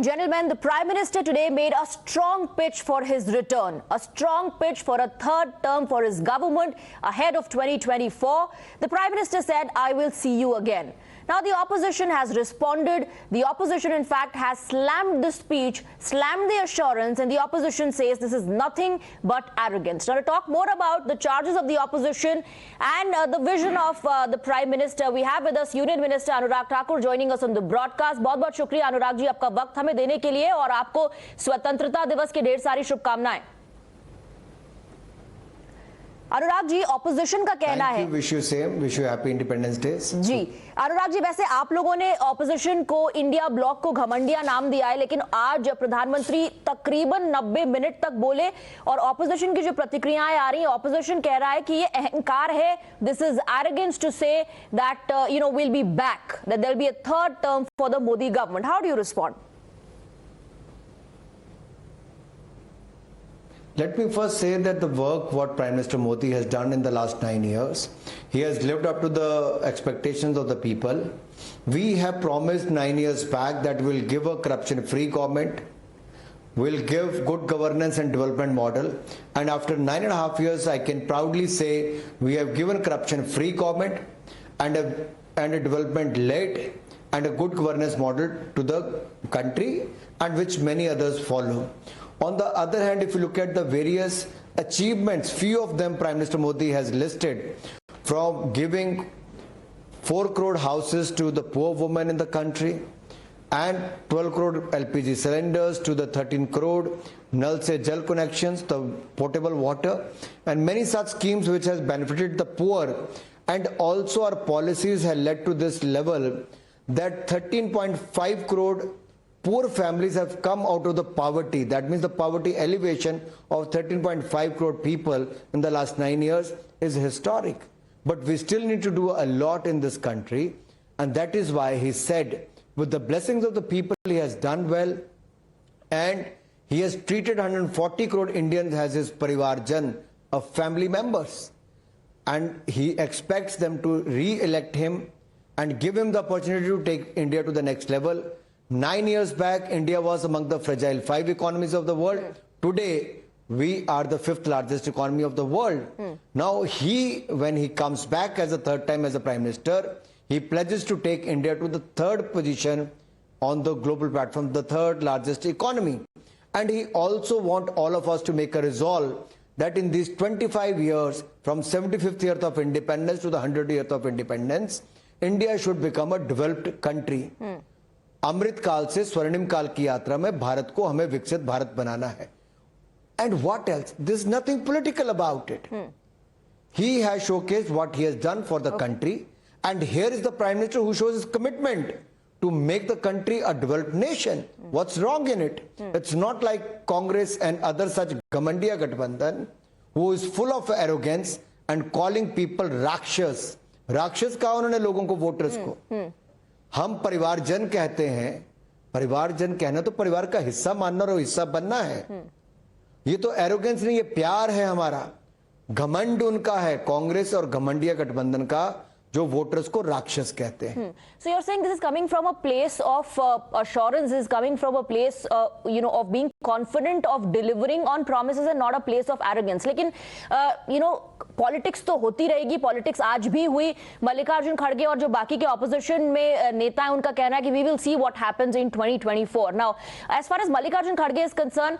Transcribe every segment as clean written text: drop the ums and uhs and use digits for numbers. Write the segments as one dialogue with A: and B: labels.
A: and gentlemen, the Prime Minister today made a strong pitch for his return, a strong pitch for a third term for his government ahead of 2024. The Prime Minister said, "I will see you again." Now, the opposition has responded. The opposition, in fact, has slammed the speech, slammed the assurance, and the opposition says this is nothing but arrogance. Now, to talk more about the charges of the opposition and the vision of the Prime Minister, we have with us Union Minister Anurag Thakur joining us on the broadcast. बहुत-बहुत शुक्रिया अनुराग जी आपका वक्त हमें देने के लिए और आपको स्वतंत्रता दिवस की ढेर सारी शुभकामनाएं। अनुराग जी, ऑपोजिशन का कहना है,
B: wish you same, wish you happy independence day.
A: जी अनुराग जी, वैसे आप लोगों ने ऑपोजिशन को इंडिया ब्लॉक को घमंडिया नाम दिया है, लेकिन आज प्रधानमंत्री तकरीबन 90 मिनट तक बोले और ऑपोजिशन की जो प्रतिक्रियाएं आ रही हैं, ऑपोजिशन कह रहा है कि ये अहंकार है, this is arrogance to say that will be back, that there will be a third term for the Modi government. How do you respond?
B: Let me first say that the work what Prime Minister Modi has done in the last 9 years, he has lived up to the expectations of the people. We have promised 9 years back that we'll give a corruption-free government, we'll give good governance and development model, and after 9.5 years, I can proudly say we have given corruption-free government and a development-led and a good governance model to the country, and which many others follow. On the other hand, if you look at the various achievements, few of them Prime Minister Modi has listed, from giving 4 crore houses to the poor women in the country and 12 crore LPG cylinders to the 13 crore Nal Se Jal connections, the potable water, and many such schemes which has benefited the poor, and also our policies have led to this level that 13.5 crore poor families have come out of the poverty. That means the poverty elevation of 13.5 crore people in the last 9 years is historic. But we still need to do a lot in this country, and that is why he said, with the blessings of the people, he has done well, and he has treated 140 crore Indians as his Parivarjan of family members, and he expects them to re-elect him and give him the opportunity to take India to the next level. 9 years back, India was among the fragile 5 economies of the world. Today, we are the 5th largest economy of the world. Now, when he comes back as a third time as a Prime Minister, he pledges to take India to the 3rd position on the global platform, the 3rd largest economy. And he also wants all of us to make a resolve that in these 25 years, from 75th year of independence to the 100th year of independence, India should become a developed country. अमृत काल से स्वर्णिम काल की यात्रा में भारत को हमें विकसित भारत बनाना है. And what else? There's nothing political about it. He has showcased what he has done for the country, and here is the Prime Minister who shows his commitment to make the country a developed nation. What's wrong in it? It's not like Congress and other such Gamandiya Gathbandhan who is full of arrogance and calling people Rakshas. राक्षस कहा उन्होंने लोगों को, voters को. हम परिवारजन कहते हैं. परिवारजन कहना तो परिवार का हिस्सा मानना और हिस्सा बनना है. ये तो एरोगेंस नहीं, ये प्यार है हमारा. घमंड उनका है, कांग्रेस और घमंडिया गठबंधन का, जो वोटर्स को राक्षस कहते हैं.
A: So you're saying this is coming from a place of assurance, is coming from a place of being confident of delivering on promises and not a place of arrogance. लेकिन पॉलिटिक्स तो होती रहेगी, politics आज भी हुई. मल्लिकार्जुन खड़गे और जो बाकी के ऑपोजिशन में नेता हैं, उनका कहना है कि we will see what happens in 2024. Now as far as Mallikarjun खड़गे इज कंसर्न,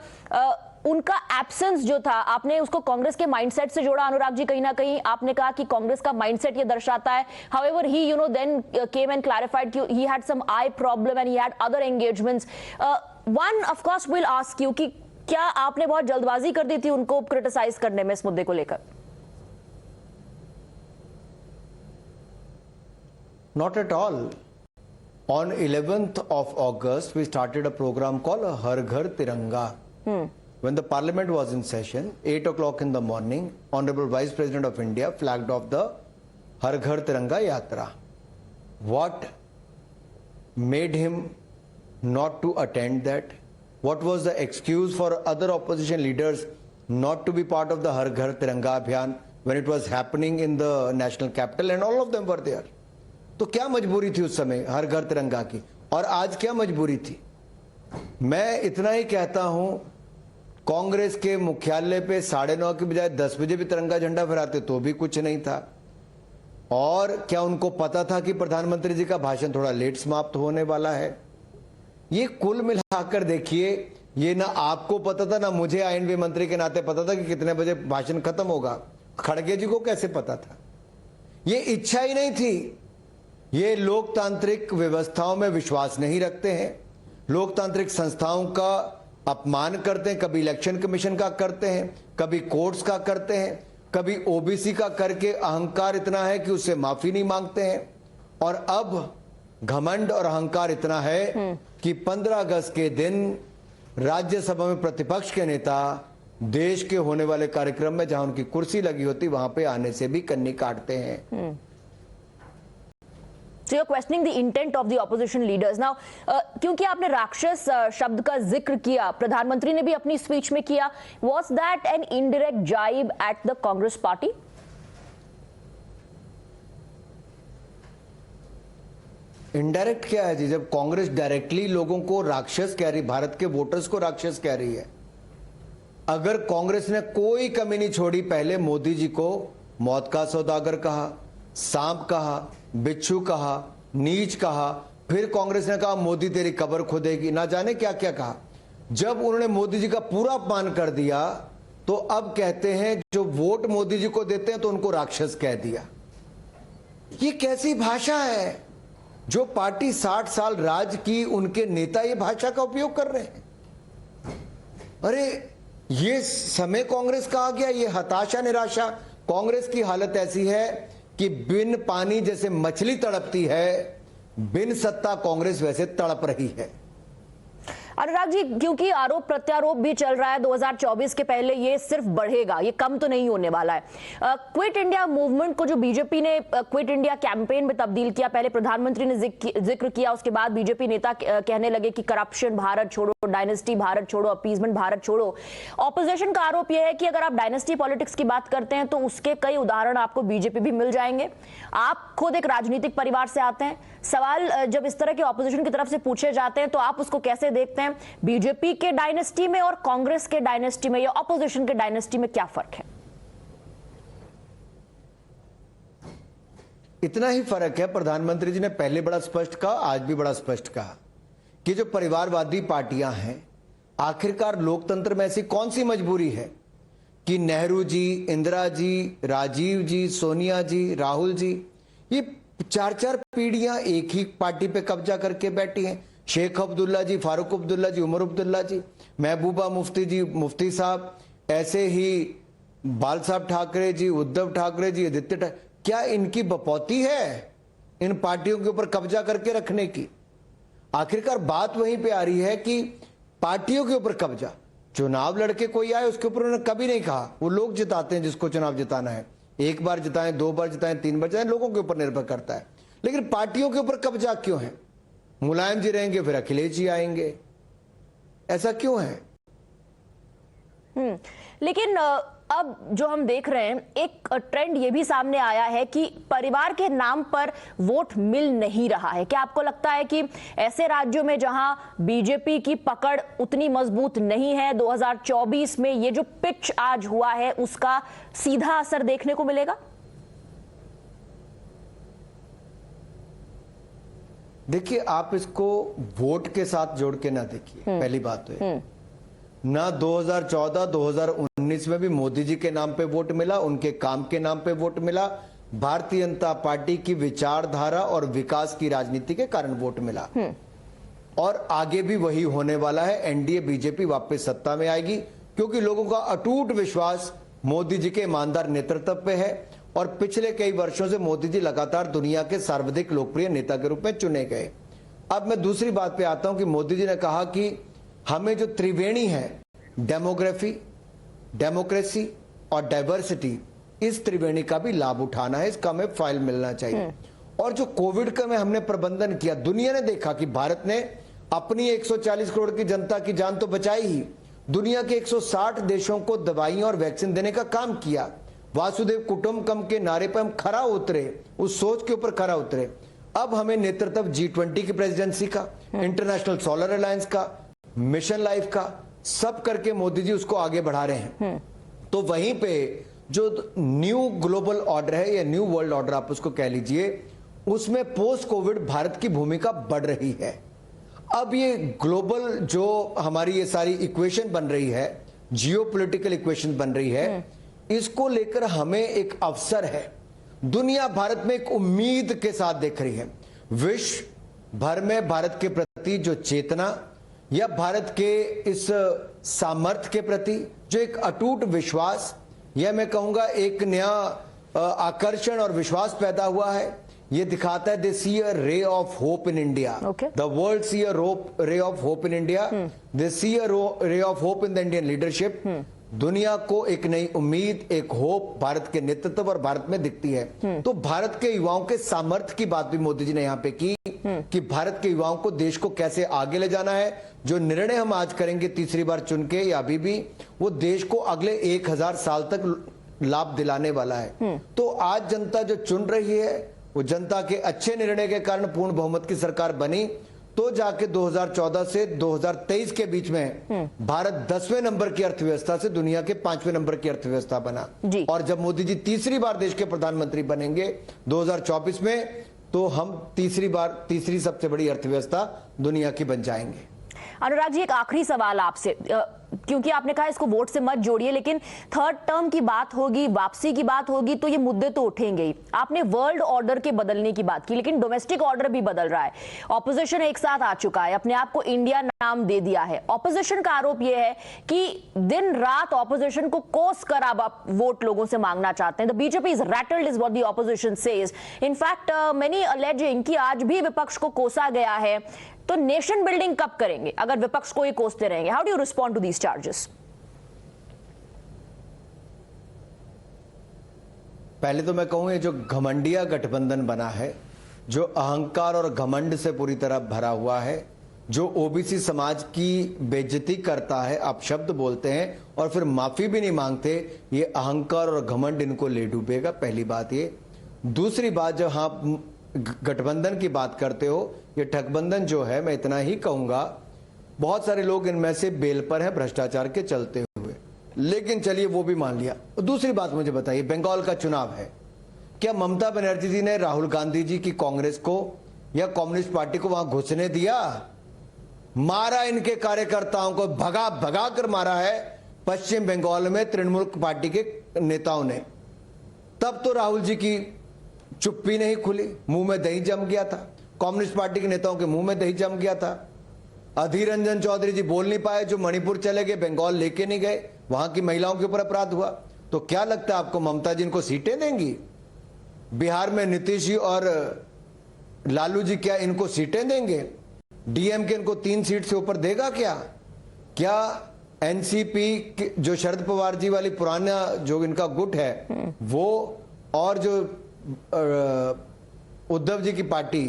A: उनका एब्सेंस जो था, आपने उसको कांग्रेस के माइंडसेट से जोड़ा अनुराग जी. कहीं ना कहीं आपने कहा कि कांग्रेस का माइंडसेट ये दर्शाता है. However he then came and clarified कि he had some eye problem and he had other engagements. One of course will ask you कि क्या आपने बहुत जल्दबाजी कर दी थी उनको क्रिटिसाइज करने में इस मुद्दे को लेकर?
B: Not at all. On 11th of August, we started a program called Har Ghar Tiranga. When the Parliament was in session, 8 o'clock in the morning, Honorable Vice President of India flagged off the Har Ghar Tiranga Yatra. What made him not to attend that? What was the excuse for other opposition leaders not to be part of the Har Ghar Tiranga Abhiyan when it was happening in the national capital and all of them were there? तो क्या मजबूरी थी उस समय हर घर तिरंगा की, और आज क्या मजबूरी थी? मैं इतना ही कहता हूं, कांग्रेस के मुख्यालय पे 9:30 की बजाय 10 बजे भी तिरंगा झंडा फहराते तो भी कुछ नहीं था। और क्या उनको पता था कि प्रधानमंत्री जी का भाषण थोड़ा लेट समाप्त होने वाला है? ये कुल मिलाकर देखिए, ये ना आपको पता था ना मुझे आईएनबी मंत्री के नाते पता था कि कितने बजे भाषण खत्म होगा। खड़गे जी को कैसे पता था? ये इच्छा ही नहीं थी। ये लोकतांत्रिक व्यवस्थाओं में विश्वास नहीं रखते हैं, लोकतांत्रिक संस्थाओं का अपमान करते हैं, कभी इलेक्शन कमीशन का करते हैं, कभी कोर्ट्स का करते हैं, कभी ओबीसी का करके अहंकार इतना है कि उससे माफी नहीं मांगते हैं। और अब घमंड और अहंकार इतना है कि 15 अगस्त के दिन राज्यसभा में प्रतिपक्ष के नेता देश के होने वाले कार्यक्रम में जहां उनकी कुर्सी लगी होती वहां पे आने से भी कन्नी काटते हैं।
A: So you're questioning the intent of the opposition leaders. Now, क्योंकि आपने राक्षस शब्द का जिक्र किया, प्रधानमंत्री ने भी अपनी स्पीच में किया, was that an indirect jibe at the Congress party?
B: Indirect क्या है जी? जब कांग्रेस डायरेक्टली लोगों को राक्षस कह रही, भारत के वोटर्स को राक्षस कह रही है। अगर कांग्रेस ने कोई कमी नहीं छोड़ी, पहले मोदी जी को मौत का सौदागर कहा, सांप कहा, बिच्छू कहा, नीच कहा, फिर कांग्रेस ने कहा मोदी तेरी कब्र खोदेगी, ना जाने क्या क्या कहा। जब उन्होंने मोदी जी का पूरा अपमान कर दिया तो अब कहते हैं जो वोट मोदी जी को देते हैं तो उनको राक्षस कह दिया। ये कैसी भाषा है? जो पार्टी 60 साल राज की, उनके नेता ये भाषा का उपयोग कर रहे हैं। अरे ये समय कांग्रेस का आ गया, ये हताशा निराशा। कांग्रेस की हालत ऐसी है कि बिन पानी जैसे मछली तड़पती है, बिन सत्ता कांग्रेस वैसे तड़प रही है।
A: अनुराग जी, क्योंकि आरोप प्रत्यारोप भी चल रहा है, 2024 के पहले ये सिर्फ बढ़ेगा, ये कम तो नहीं होने वाला है। क्विट इंडिया मूवमेंट को जो बीजेपी ने क्विट इंडिया कैंपेन में तब्दील किया, पहले प्रधानमंत्री ने जिक्र किया, उसके बाद बीजेपी नेता कहने लगे कि करप्शन भारत छोड़ो, डायनेस्टी भारत छोड़ो, अपीजमेंट भारत छोड़ो। ऑपोजिशन का आरोप यह है कि अगर आप डायनेस्टी पॉलिटिक्स की बात करते हैं तो उसके कई उदाहरण आपको बीजेपी भी मिल जाएंगे। आप खुद एक राजनीतिक परिवार से आते हैं, सवाल जब इस तरह के ऑपोजिशन की तरफ से पूछे जाते हैं तो आप उसको कैसे देखते हैं? बीजेपी के डायनेस्टी में और कांग्रेस के डायनेस्टी में या ऑपोजिशन के डायनेस्टी में क्या फर्क है?
B: इतना ही फर्क है। प्रधानमंत्री जी ने पहले बड़ा स्पष्ट कहा, आज भी बड़ा स्पष्ट कहा कि जो परिवारवादी पार्टियां हैं, आखिरकार लोकतंत्र में ऐसी कौन सी मजबूरी है कि नेहरू जी, इंदिरा जी, राजीव जी, सोनिया जी, राहुल जी, ये 4-4 पीढ़ियां एक ही पार्टी पे कब्जा करके बैठी हैं। शेख अब्दुल्ला जी, फारूक अब्दुल्ला जी, उमर अब्दुल्ला जी, महबूबा मुफ्ती जी, मुफ्ती साहब, ऐसे ही बाल साहब ठाकरे जी, उद्धव ठाकरे जी, आदित्य ठाकरे, क्या इनकी बपौती है इन पार्टियों के ऊपर कब्जा करके रखने की? आखिरकार बात वहीं पे आ रही है कि पार्टियों के ऊपर कब्जा। चुनाव लड़के कोई आए उसके ऊपर उन्होंने कभी नहीं कहा, वो लोग जिताते हैं जिसको चुनाव जिताना है, 1 बार जिताएं, 2 बार जिताएं, 3 बार जिताएं, लोगों के ऊपर निर्भर करता है। लेकिन पार्टियों के ऊपर कब्जा क्यों है? मुलायम जी रहेंगे फिर अखिलेश जी आएंगे, ऐसा क्यों है?
A: लेकिन अब जो हम देख रहे हैं, एक ट्रेंड ये भी सामने आया है कि परिवार के नाम पर वोट मिल नहीं रहा है। क्या आपको लगता है कि ऐसे राज्यों में जहां बीजेपी की पकड़ उतनी मजबूत नहीं है, 2024 में ये जो पिच आज हुआ है उसका सीधा असर देखने को मिलेगा?
B: देखिए, आप इसको वोट के साथ जोड़ के ना देखिए। पहली बात तो है ना, 2014 2019 में भी मोदी जी के नाम पे वोट मिला, उनके काम के नाम पे वोट मिला, भारतीय जनता पार्टी की विचारधारा और विकास की राजनीति के कारण वोट मिला। और आगे भी वही होने वाला है। एनडीए बीजेपी वापस सत्ता में आएगी क्योंकि लोगों का अटूट विश्वास मोदी जी के ईमानदार नेतृत्व पे है। और पिछले कई वर्षों से मोदी जी लगातार दुनिया के सर्वाधिक लोकप्रिय नेता के रूप में चुने गए। अब मैं दूसरी बात पे आता हूं कि मोदी जी ने कहा कि हमें जो त्रिवेणी है, डेमोग्राफी, डेमोक्रेसी और डाइवर्सिटी, इस त्रिवेणी का भी लाभ उठाना है, इसका हमें फाइल मिलना चाहिए। और जो कोविड का में हमने प्रबंधन किया, दुनिया ने देखा कि भारत ने अपनी 140 करोड़ की जनता की जान तो बचाई ही, दुनिया के 160 देशों को दवाइयां और वैक्सीन देने का काम किया। वासुदेव कुटुंबकम के नारे पर हम खरा उतरे, उस सोच के ऊपर खरा उतरे। अब हमें नेतृत्व G20 की प्रेसिडेंसी का, इंटरनेशनल सोलर अलायंस का, मिशन लाइफ का, सब करके मोदी जी उसको आगे बढ़ा रहे हैं। तो वहीं पे जो न्यू ग्लोबल ऑर्डर है या न्यू वर्ल्ड ऑर्डर आप उसको कह लीजिए, उसमें पोस्ट कोविड भारत की भूमिका बढ़ रही है। अब ये ग्लोबल जो हमारी ये सारी इक्वेशन बन रही है, जियोपॉलिटिकल इक्वेशन बन रही है, इसको लेकर हमें एक अवसर है। दुनिया भारत में एक उम्मीद के साथ देख रही है। विश्व भर में भारत के प्रति जो चेतना या भारत के इस सामर्थ्य के प्रति जो एक अटूट विश्वास या मैं कहूंगा एक नया आकर्षण और विश्वास पैदा हुआ है, ये दिखाता है दे see a ray of hope in India. The world see a ray of hope in India, they see a ray of hope in the Indian leadership. दुनिया को एक नई उम्मीद, एक होप भारत के नेतृत्व और भारत में दिखती है। तो भारत के युवाओं के सामर्थ्य की बात भी मोदी जी ने यहाँ पे की कि भारत के युवाओं को, देश को कैसे आगे ले जाना है। जो निर्णय हम आज करेंगे तीसरी बार चुन के या अभी भी, वो देश को अगले 1000 साल तक लाभ दिलाने वाला है। तो आज जनता जो चुन रही है, वो जनता के अच्छे निर्णय के कारण पूर्ण बहुमत की सरकार बनी, तो जाके 2014 से 2023 के बीच में भारत 10वें नंबर की अर्थव्यवस्था से दुनिया के 5वें नंबर की अर्थव्यवस्था बना। और जब मोदी जी तीसरी बार देश के प्रधानमंत्री बनेंगे 2024 में, तो हम तीसरी सबसे बड़ी अर्थव्यवस्था दुनिया की बन जाएंगे।
A: अनुराग जी, एक आखिरी सवाल आपसे, क्योंकि आपने कहा इसको वोट से मत जोड़िए, लेकिन थर्ड टर्म की बात होगी, वापसी की बात होगी, तो ये मुद्दे तो उठेंगे ही। आपने वर्ल्ड ऑर्डर के बदलने की बात की, लेकिन डोमेस्टिक ऑर्डर भी बदल रहा है। ऑपोजिशन एक साथ आ चुका है, अपने आप को इंडिया नाम दे दिया है। ऑपोजिशन का आरोप यह है कि दिन रात ऑपोजिशन को कोस कर आप वोट लोगों से मांगना चाहते हैं। The BJP is rattled is what the opposition says. In fact many alleging कि आज भी विपक्ष को कोसा गया है। तो नेशन बिल्डिंग कब करेंगे अगर विपक्ष को ये कोसते रहेंगे? How do you respond to these charges?
B: पहले तो मैं कहूं, ये जो घमंडिया गठबंधन बना है, जो अहंकार और घमंड से पूरी तरह भरा हुआ है, जो ओबीसी समाज की बेइज्जती करता है, आप शब्द बोलते हैं और फिर माफी भी नहीं मांगते, ये अहंकार और घमंड इनको ले डूबेगा। पहली बात ये। दूसरी बात, जब हाँ गठबंधन की बात करते हो, ये ठगबंधन जो है, मैं इतना ही कहूंगा, बहुत सारे लोग इनमें से बेल पर हैं भ्रष्टाचार के चलते हुए, लेकिन चलिए वो भी मान लिया। दूसरी बात मुझे बताइए, बंगाल का चुनाव है, क्या ममता बनर्जी जी ने राहुल गांधी जी की कांग्रेस को या कम्युनिस्ट पार्टी को वहां घुसने दिया? मारा इनके कार्यकर्ताओं को, भगा भगा कर मारा है पश्चिम बंगाल में तृणमूल पार्टी के नेताओं ने। तब तो राहुल जी की चुप्पी नहीं खुली, मुंह में दही जम गया था। कम्युनिस्ट पार्टी के नेताओं के मुंह में दही जम गया था। अधीर रंजन चौधरी जी बोल नहीं पाए, जो मणिपुर चले गए, बंगाल लेके नहीं गए, वहां की महिलाओं के ऊपर अपराध हुआ। तो क्या लगता है आपको ममता जी इनको सीटें देंगी? बिहार में नीतीश जी और लालू जी क्या इनको सीटें देंगे? डीएमके इनको 3 सीट से ऊपर देगा क्या? क्या एनसीपी जो शरद पवार जी वाली पुराना जो इनका गुट है वो, और जो उद्धव जी की पार्टी,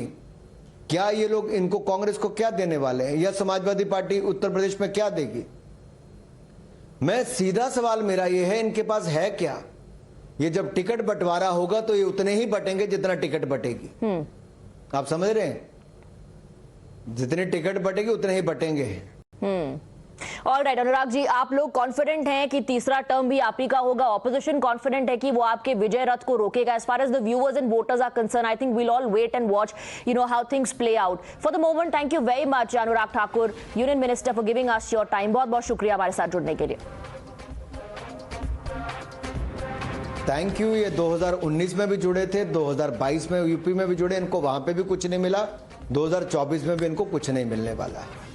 B: क्या ये लोग इनको, कांग्रेस को क्या देने वाले हैं? या समाजवादी पार्टी उत्तर प्रदेश में क्या देगी? मैं सीधा सवाल मेरा ये है, इनके पास है क्या? ये जब टिकट बंटवारा होगा तो ये उतने ही बटेंगे जितना टिकट बटेगी। आप समझ रहे हैं? जितने टिकट बटेगी उतने ही बटेंगे।
A: ऑलराइट अनुराग जी, आप लोग कॉन्फिडेंट हैं कि तीसरा टर्म भी आप ही का होगा? ऑपोजिशन कॉन्फिडेंट है कि वो आपके विजय रथ को रोकेगा? As far as the viewers and voters are concern, I think we'll all wait and watch how things play out. For the moment, thank you very much Anurag Thakur, union minister, for giving us your time. बहुत बहुत शुक्रिया हमारे साथ जुड़ने के लिए।
B: Thank you. ये 2019 में भी जुड़े थे, 2022 में यूपी में भी जुड़े, इनको वहां पे भी कुछ नहीं मिला, 2024 में भी इनको कुछ नहीं मिलने वाला है।